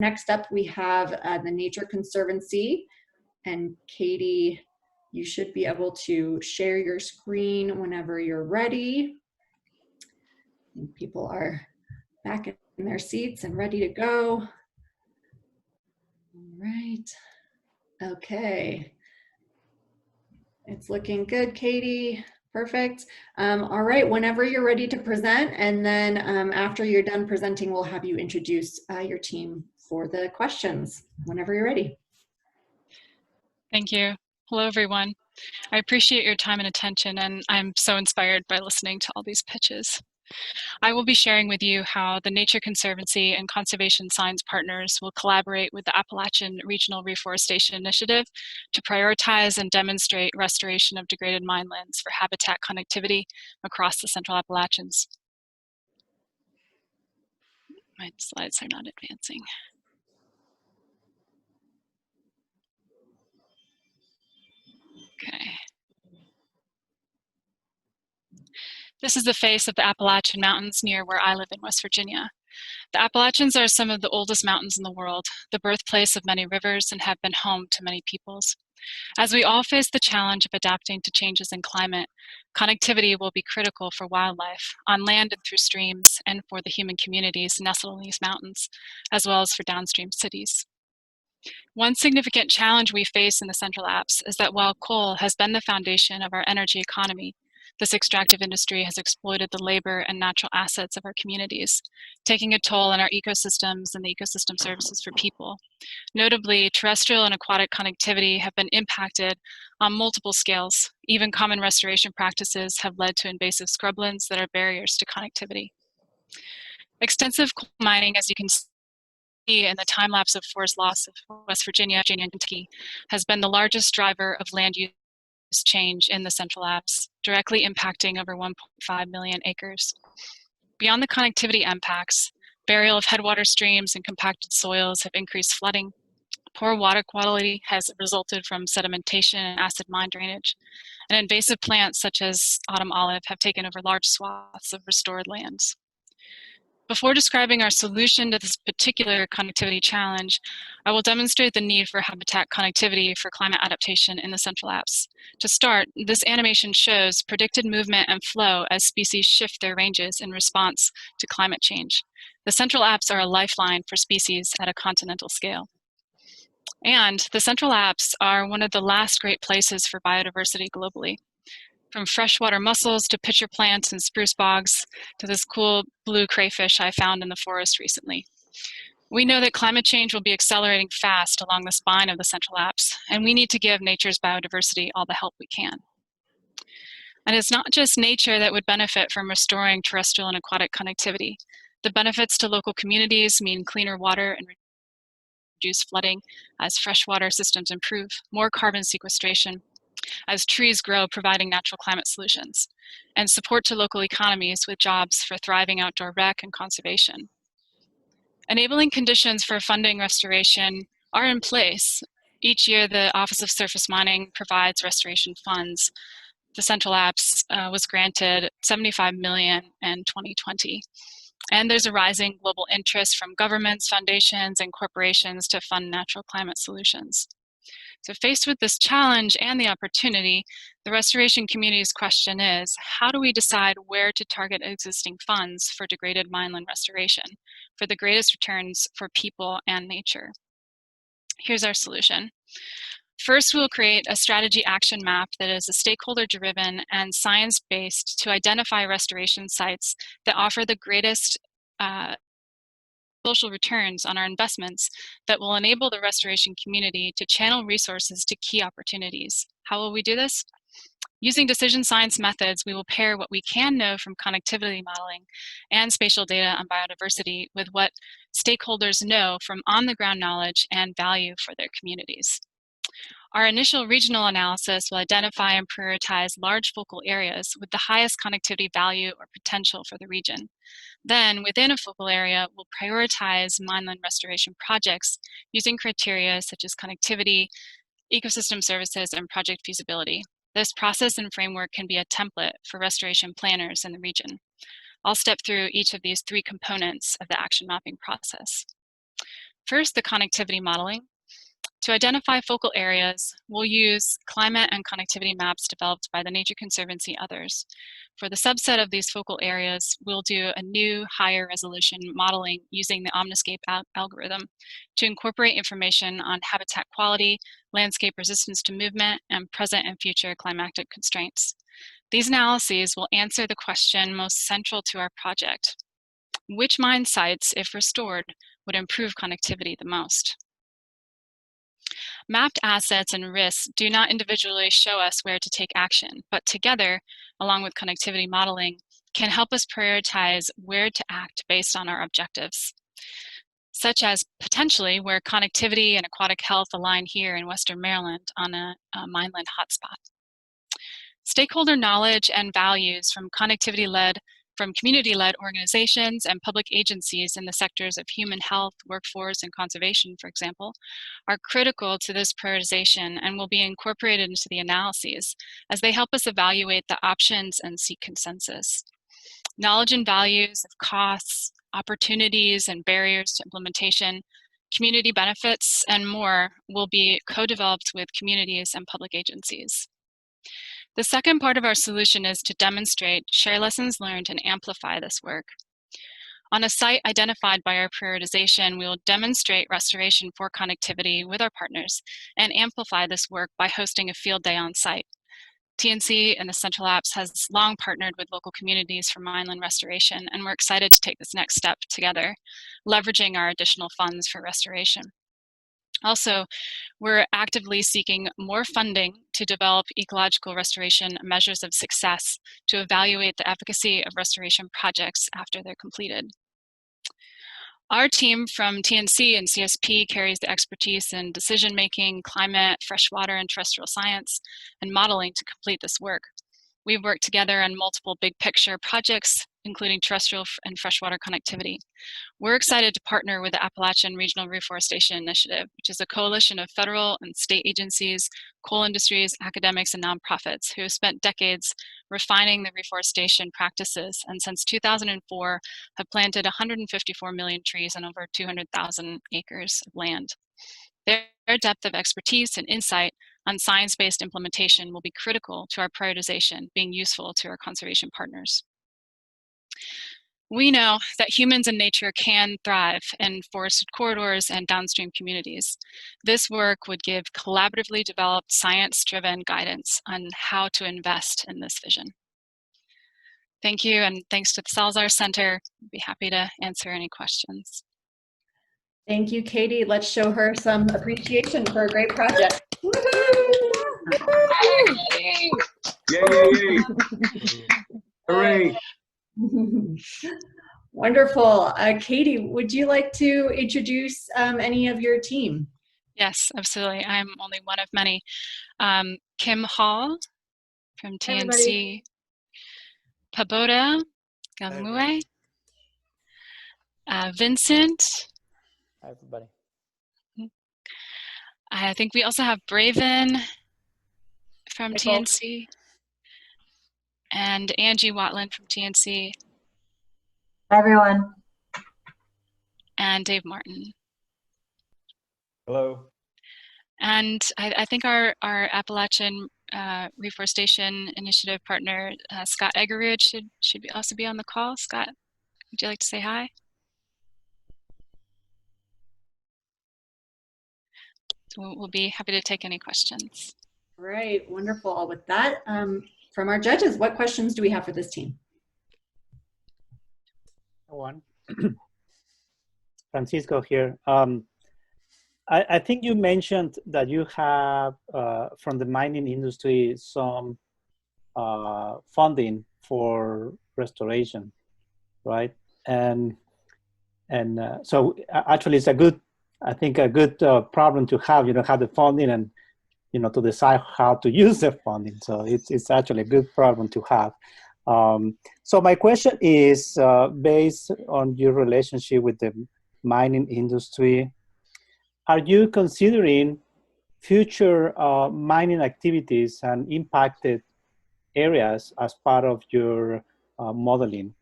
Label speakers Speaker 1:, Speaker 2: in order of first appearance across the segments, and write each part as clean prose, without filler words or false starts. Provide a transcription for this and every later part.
Speaker 1: Next up, we have the Nature Conservancy. And Katie, you should be able to share your screen whenever you're ready. I think people are back in their seats and ready to go. All right. Okay. It's looking good, Katie. Perfect. All right, whenever you're ready to present, and then after you're done presenting, we'll have you introduce your team for the questions, whenever you're ready.
Speaker 2: Thank you. Hello, everyone. I appreciate your time and attention, and I'm so inspired by listening to all these pitches. I will be sharing with you how the Nature Conservancy and Conservation Science partners will collaborate with the Appalachian Regional Reforestation Initiative to prioritize and demonstrate restoration of degraded minelands for habitat connectivity across the Central Appalachians. My slides are not advancing. Okay. This is the face of the Appalachian Mountains near where I live in West Virginia. The Appalachians are some of the oldest mountains in the world, the birthplace of many rivers, and have been home to many peoples. As we all face the challenge of adapting to changes in climate, connectivity will be critical for wildlife, on land and through streams, and for the human communities nestled in these mountains, as well as for downstream cities. One significant challenge we face in the Central Apps is that while coal has been the foundation of our energy economy, this extractive industry has exploited the labor and natural assets of our communities, taking a toll on our ecosystems and the ecosystem services for people. Notably, terrestrial and aquatic connectivity have been impacted on multiple scales. Even common restoration practices have led to invasive scrublands that are barriers to connectivity. Extensive coal mining, as you can see in the time lapse of forest loss of West Virginia, and Kentucky, has been the largest driver of land use change in the Central Apps, directly impacting over 1.5 million acres. Beyond the connectivity impacts, burial of headwater streams and compacted soils have increased flooding. Poor water quality has resulted from sedimentation and acid mine drainage. And invasive plants such as autumn olive have taken over large swaths of restored lands. Before describing our solution to this particular connectivity challenge, I will demonstrate the need for habitat connectivity for climate adaptation in the Central Apps. To start, this animation shows predicted movement and flow as species shift their ranges in response to climate change. The Central Apps are a lifeline for species at a continental scale. And the Central Apps are one of the last great places for biodiversity globally. From freshwater mussels to pitcher plants and spruce bogs to this cool blue crayfish I found in the forest recently. We know that climate change will be accelerating fast along the spine of the Central Apps, and we need to give nature's biodiversity all the help we can. And it's not just nature that would benefit from restoring terrestrial and aquatic connectivity. The benefits to local communities mean cleaner water and reduced flooding as freshwater systems improve, more carbon sequestration, as trees grow, providing natural climate solutions, and support to local economies with jobs for thriving outdoor rec and conservation. Enabling conditions for funding restoration are in place. Each year, the Office of Surface Mining provides restoration funds. The Central Apps was granted $75 million in 2020. And there's a rising global interest from governments, foundations, and corporations to fund natural climate solutions. So faced with this challenge and the opportunity, the restoration community's question is, how do we decide where to target existing funds for degraded mineland restoration for the greatest returns for people and nature? Here's our solution. First, we'll create a strategy action map that is a stakeholder-driven and science-based to identify restoration sites that offer the greatest social returns on our investments that will enable the restoration community to channel resources to key opportunities. How will we do this? Using decision science methods, we will pair what we can know from connectivity modeling and spatial data on biodiversity with what stakeholders know from on-the-ground knowledge and value for their communities. Our initial regional analysis will identify and prioritize large focal areas with the highest connectivity value or potential for the region. Then, within a focal area, we'll prioritize mineland restoration projects using criteria such as connectivity, ecosystem services, and project feasibility. This process and framework can be a template for restoration planners in the region. I'll step through each of these three components of the action mapping process. First, the connectivity modeling. To identify focal areas, we'll use climate and connectivity maps developed by the Nature Conservancy and others. For the subset of these focal areas, we'll do a new higher resolution modeling using the Omniscape algorithm to incorporate information on habitat quality, landscape resistance to movement, and present and future climatic constraints. These analyses will answer the question most central to our project. Which mine sites, if restored, would improve connectivity the most? Mapped assets and risks do not individually show us where to take action, but together, along with connectivity modeling, can help us prioritize where to act based on our objectives, such as potentially where connectivity and aquatic health align here in Western Maryland on a mineland hotspot. Stakeholder knowledge and values from community-led organizations and public agencies in the sectors of human health, workforce, and conservation, for example, are critical to this prioritization and will be incorporated into the analyses as they help us evaluate the options and seek consensus. Knowledge and values of costs, opportunities, and barriers to implementation, community benefits, and more will be co-developed with communities and public agencies. The second part of our solution is to demonstrate, share lessons learned, and amplify this work. On a site identified by our prioritization, we will demonstrate restoration for connectivity with our partners and amplify this work by hosting a field day on site. TNC and the Central Apps has long partnered with local communities for mineland restoration, and we're excited to take this next step together, leveraging our additional funds for restoration. Also, we're actively seeking more funding to develop ecological restoration measures of success to evaluate the efficacy of restoration projects after they're completed. Our team from TNC and CSP carries the expertise in decision-making, climate, freshwater, and terrestrial science, and modeling to complete this work. We've worked together on multiple big picture projects, including terrestrial and freshwater connectivity. We're excited to partner with the Appalachian Regional Reforestation Initiative, which is a coalition of federal and state agencies, coal industries, academics, and nonprofits who have spent decades refining the reforestation practices, and since 2004 have planted 154 million trees on over 200,000 acres of land. Their depth of expertise and insight on science-based implementation will be critical to our prioritization, being useful to our conservation partners. We know that humans and nature can thrive in forested corridors and downstream communities. This work would give collaboratively developed science-driven guidance on how to invest in this vision. Thank you, and thanks to the Salazar Center. I'd be happy to answer any questions.
Speaker 1: Thank you, Katie. Let's show her some appreciation for a great project.
Speaker 3: Yay, yay, yay. Hooray.
Speaker 1: Wonderful. Katie, would you like to introduce any of your team?
Speaker 2: Yes, absolutely. I'm only one of many. Kim Hall from TNC, Paboda Gamue, Vincent.
Speaker 4: Hi, everybody.
Speaker 2: I think we also have Braven from
Speaker 1: Hey,
Speaker 2: TNC, and Angie Watland from TNC.
Speaker 5: Hi, everyone.
Speaker 2: And Dave Martin.
Speaker 4: Hello.
Speaker 2: And I think our Appalachian Reforestation Initiative partner, Scott Eggerud, should also be on the call. Scott, would you like to say hi? We'll be happy to take any questions.
Speaker 1: All right, wonderful. With that, from our judges, what questions do we have for this team?
Speaker 6: One. Francisco here. I think you mentioned that you have, from the mining industry, some funding for restoration, right? And so actually it's a good, I think a good problem to have, have the funding and, to decide how to use the funding. So it's actually a good problem to have. So my question is based on your relationship with the mining industry. Are you considering future mining activities and impacted areas as part of your modeling?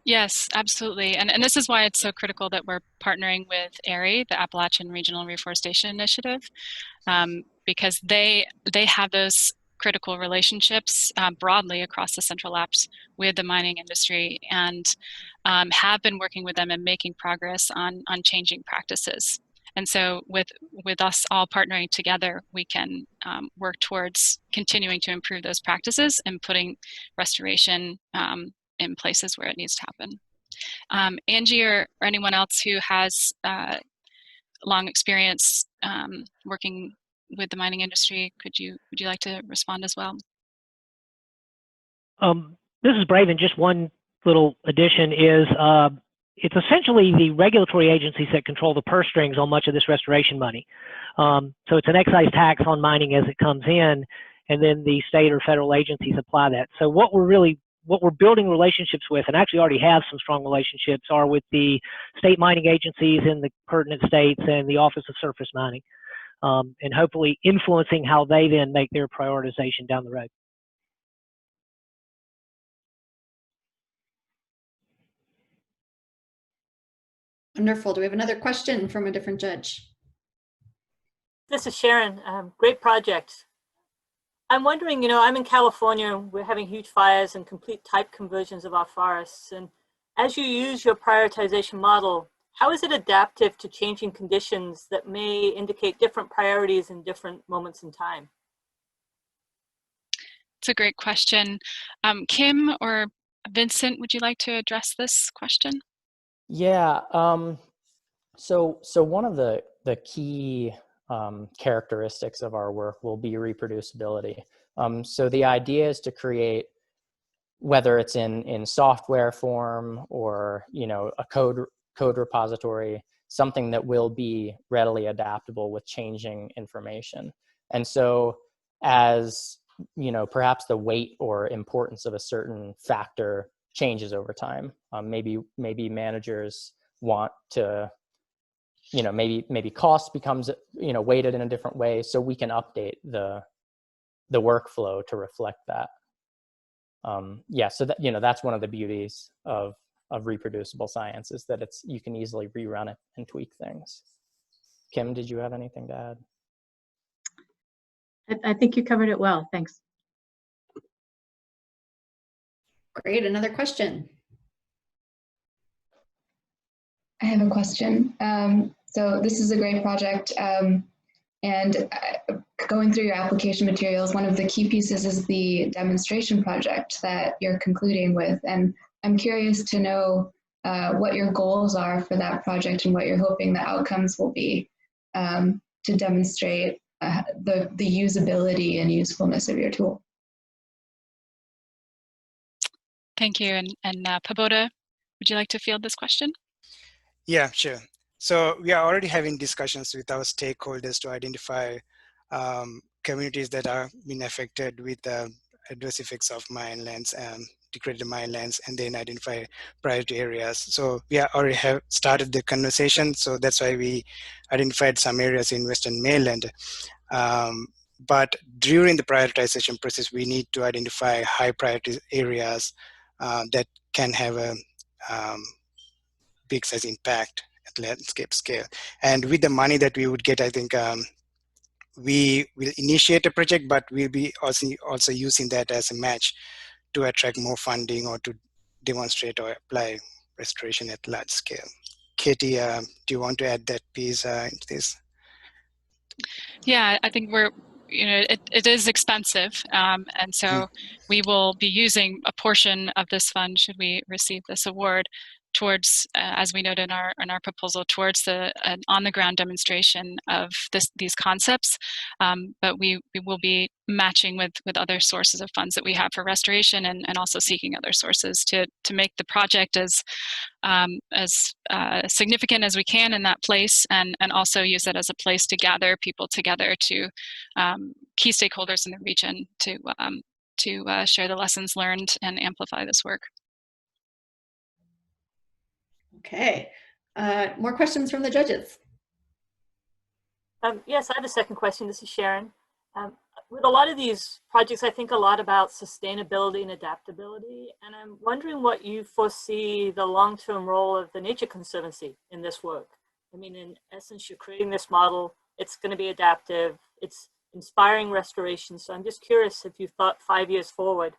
Speaker 2: Yes, absolutely. And this is why it's so critical that we're partnering with ARI, the Appalachian Regional Reforestation Initiative, because they have those critical relationships broadly across the Central Apps with the mining industry, and have been working with them and making progress on changing practices. And so with us all partnering together, we can work towards continuing to improve those practices and putting restoration in places where it needs to happen. Angie or anyone else who has long experience working with the mining industry, would you like to respond as well?
Speaker 4: This is Braven. Just one little addition is it's essentially the regulatory agencies that control the purse strings on much of this restoration money. So it's an excise tax on mining as it comes in, and then the state or federal agencies apply that. So what we're building relationships with, and actually already have some strong relationships, are with the state mining agencies in the pertinent states and the Office of Surface Mining, and hopefully influencing how they then make their prioritization down the road.
Speaker 1: Wonderful. Do we have another question from a different judge?
Speaker 7: This is Sharon. Great project. I'm wondering, I'm in California, we're having huge fires and complete type conversions of our forests. And as you use your prioritization model, how is it adaptive to changing conditions that may indicate different priorities in different moments in time?
Speaker 2: It's a great question. Kim or Vincent, would you like to address this question?
Speaker 8: Yeah. So one of the key characteristics of our work will be reproducibility. So the idea is to create, whether it's in software form or a code repository, something that will be readily adaptable with changing information. And so as perhaps the weight or importance of a certain factor changes over time, maybe managers want to, maybe cost becomes weighted in a different way, so we can update the workflow to reflect that. So that that's one of the beauties of reproducible science, is that you can easily rerun it and tweak things. Kim, did you have anything to add?
Speaker 9: I think you covered it well. Thanks.
Speaker 1: Great. Another question.
Speaker 10: I have a question. So this is a great project, and going through your application materials, one of the key pieces is the demonstration project that you're concluding with. And I'm curious to know what your goals are for that project and what you're hoping the outcomes will be to demonstrate the usability and usefulness of your tool.
Speaker 2: Thank you. And Paboda, would you like to field this question?
Speaker 11: Yeah, sure. So we are already having discussions with our stakeholders to identify communities that are being affected with adverse effects of mine lands and degraded mine lands, and then identify priority areas. So we already have started the conversation. So that's why we identified some areas in Western Mainland. But during the prioritization process, we need to identify high priority areas that can have a big size impact at landscape scale. And with the money that we would get, I think we will initiate a project, but we'll be also using that as a match to attract more funding or to demonstrate or apply restoration at large scale. Katie, do you want to add that piece into this?
Speaker 2: Yeah, I think it is expensive, and so we will be using a portion of this fund, should we receive this award, towards, as we noted in our proposal, towards an on-the-ground demonstration of these concepts. But we will be matching with other sources of funds that we have for restoration, and also seeking other sources to make the project as significant as we can in that place, and also use it as a place to gather people together, to key stakeholders in the region, to share the lessons learned and amplify this work.
Speaker 1: Okay. More questions from the judges?
Speaker 7: Yes, I have a second question. This is Sharon. with a lot of these projects, I think a lot about sustainability and adaptability. And I'm wondering what you foresee the long-term role of the Nature Conservancy in this work. I mean, in essence, you're creating this model. It's going to be adaptive. It's inspiring restoration. So I'm just curious if you've thought 5 years forward,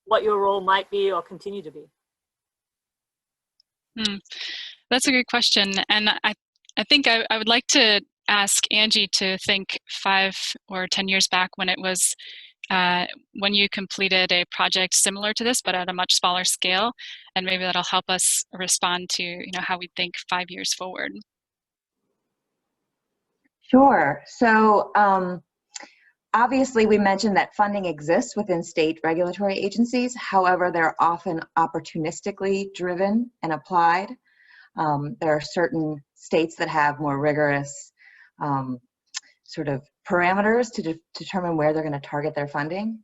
Speaker 7: what your role might be or continue to be.
Speaker 2: That's a good question. And I think I would like to ask Angie to think 5 or 10 years back when it was when you completed a project similar to this, but at a much smaller scale, and maybe that'll help us respond to how we think 5 years forward.
Speaker 12: Sure. So obviously we mentioned that funding exists within state regulatory agencies. However, they're often opportunistically driven and applied. There are certain states that have more rigorous sort of parameters to determine where they're going to target their funding.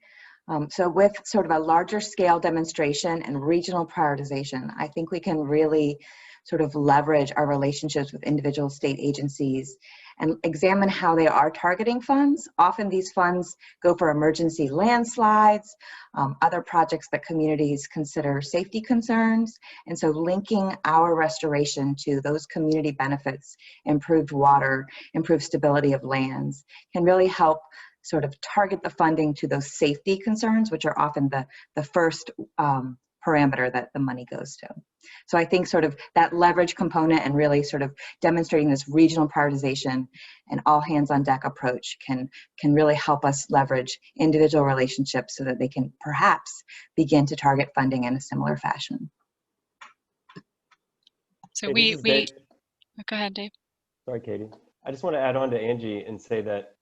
Speaker 12: So with sort of a larger scale demonstration and regional prioritization, I think we can really sort of leverage our relationships with individual state agencies and examine how they are targeting funds. Often these funds go for emergency landslides, other projects that communities consider safety concerns. And so linking our restoration to those community benefits, improved water, improved stability of lands, can really help sort of target the funding to those safety concerns, which are often the first parameter that the money goes to. So I think sort of that leverage component and really sort of demonstrating this regional prioritization and all hands on deck approach can really help us leverage individual relationships so that they can perhaps begin to target funding in a similar fashion.
Speaker 2: So go ahead, Dave.
Speaker 13: Sorry, Katie. I just want to add on to Angie and say that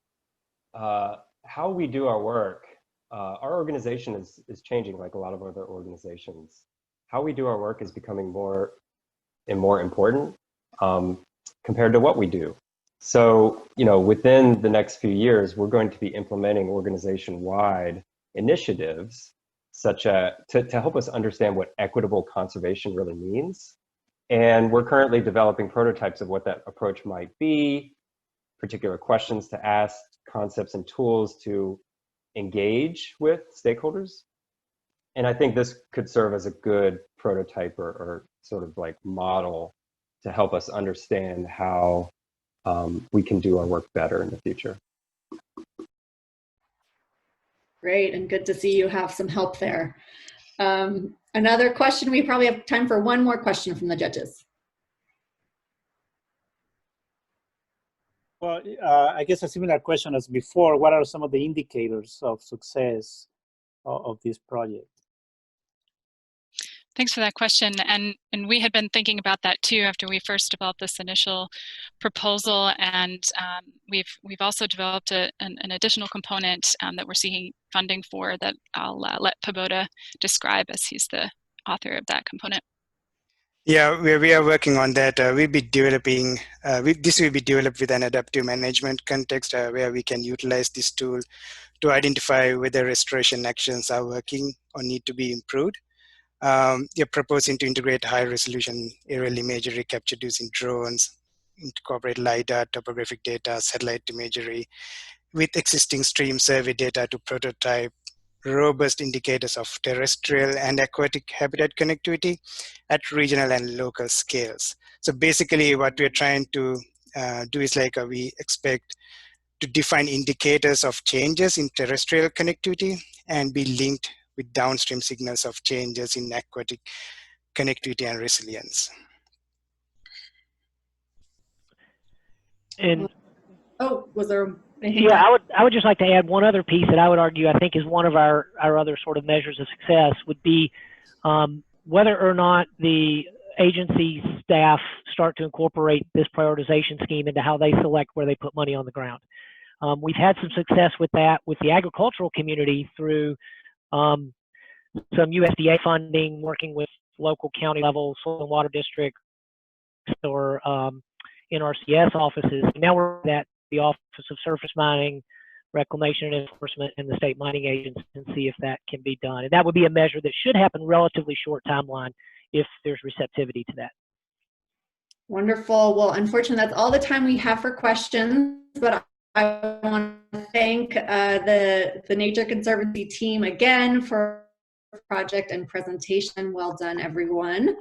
Speaker 13: how we do our work, our organization is changing like a lot of other organizations. How we do our work is becoming more and more important compared to what we do. So, within the next few years, we're going to be implementing organization-wide initiatives such as to help us understand what equitable conservation really means. And we're currently developing prototypes of what that approach might be, particular questions to ask, concepts and tools to engage with stakeholders. And I think this could serve as a good prototype or sort of like model to help us understand how we can do our work better in the future.
Speaker 1: Great, and good to see you have some help there. Another question, we probably have time for one more question from the judges.
Speaker 6: Well, I guess a similar question as before. What are some of the indicators of success of this project?
Speaker 2: Thanks for that question. And we had been thinking about that too after we first developed this initial proposal. And we've also developed an additional component that we're seeking funding for that I'll let Paboda describe, as he's the author of that component.
Speaker 11: Yeah, we are working on that. We'll be developing, this will be developed with an adaptive management context where we can utilize this tool to identify whether restoration actions are working or need to be improved. You're proposing to integrate high resolution aerial imagery captured using drones, incorporate LiDAR, topographic data, satellite imagery with existing stream survey data to prototype robust indicators of terrestrial and aquatic habitat connectivity at regional and local scales. So basically what we're trying to do is like we expect to define indicators of changes in terrestrial connectivity and be linked with downstream signals of changes in aquatic connectivity and resilience.
Speaker 4: And
Speaker 1: oh, was there anything?
Speaker 4: Yeah, I would just like to add one other piece that I would argue I think is one of our other sort of measures of success would be whether or not the agency staff start to incorporate this prioritization scheme into how they select where they put money on the ground. We've had some success with that with the agricultural community through some USDA funding, working with local county level soil and water districts or NRCS offices. Now we're at the Office of Surface Mining, Reclamation and Enforcement, and the state mining agency and see if that can be done. And that would be a measure that should happen relatively short timeline if there's receptivity to that.
Speaker 1: Wonderful. Well, unfortunately, that's all the time we have for questions, but I want to thank the Nature Conservancy team again for project and presentation. Well done, everyone.